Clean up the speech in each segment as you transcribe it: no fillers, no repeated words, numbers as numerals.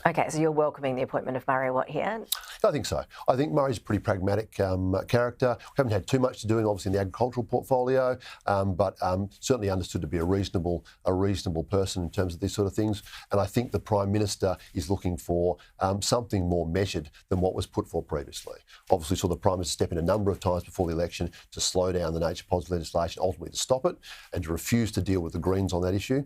Okay, so you're welcoming the appointment of Murray Watt here? I think so. I think Murray's a pretty pragmatic character. We haven't had too much to do, obviously, in the agricultural portfolio, but certainly understood to be a reasonable person in terms of these sort of things. And I think the Prime Minister is looking for something more measured than what was put forward previously. Obviously, saw the Prime Minister step in a number of times before the election to slow down the nature positive legislation, ultimately to stop it, and to refuse to deal with the Greens on that issue.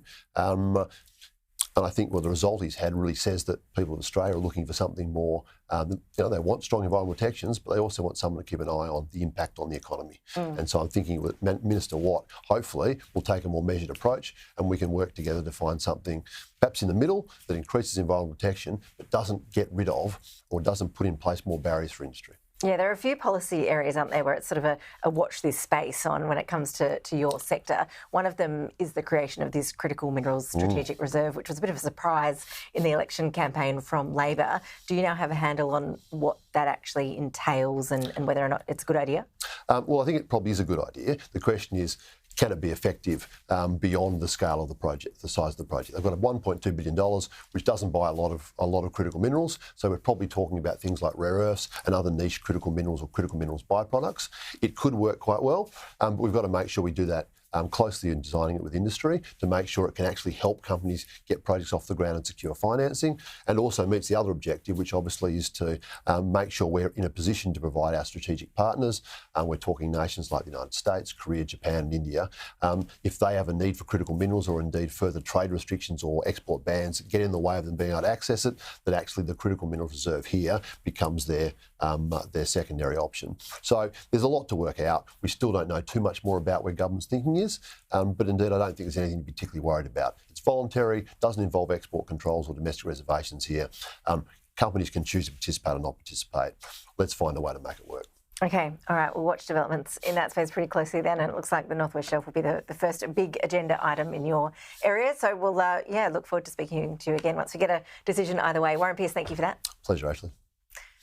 And I think the result he's had really says that people in Australia are looking for something more. They want strong environmental protections, but they also want someone to keep an eye on the impact on the economy. And so I'm thinking that Minister Watt, hopefully, will take a more measured approach, and we can work together to find something perhaps in the middle that increases environmental protection, but doesn't get rid of or doesn't put in place more barriers for industry. Yeah, there are a few policy areas, aren't there, where it's sort of a watch this space on when it comes to your sector. One of them is the creation of this critical minerals strategic reserve, which was a bit of a surprise in the election campaign from Labor. Do you now have a handle on what that actually entails and whether or not it's a good idea? Well, I think it probably is a good idea. The question is, can it be effective beyond the scale of the project, the size of the project? They've got a $1.2 billion, which doesn't buy a lot of critical minerals. So we're probably talking about things like rare earths and other niche critical minerals or critical minerals byproducts. It could work quite well, but we've got to make sure we do that closely in designing it with industry to make sure it can actually help companies get projects off the ground and secure financing, and also meets the other objective, which obviously is to make sure we're in a position to provide our strategic partners. We're talking nations like the United States, Korea, Japan and India. If they have a need for critical minerals or indeed further trade restrictions or export bans get in the way of them being able to access it, that actually the critical mineral reserve here becomes their secondary option. So there's a lot to work out. We still don't know too much more about where government's thinking is, but indeed I don't think there's anything to be particularly worried about. It's voluntary, doesn't involve export controls or domestic reservations here. Companies can choose to participate or not participate. Let's find a way to make it work. Okay, all right, we'll watch developments in that space pretty closely then, and it looks like the North West Shelf will be the first big agenda item in your area. So we'll, look forward to speaking to you again once we get a decision either way. Warren Pearce, thank you for that. Pleasure, Ashley.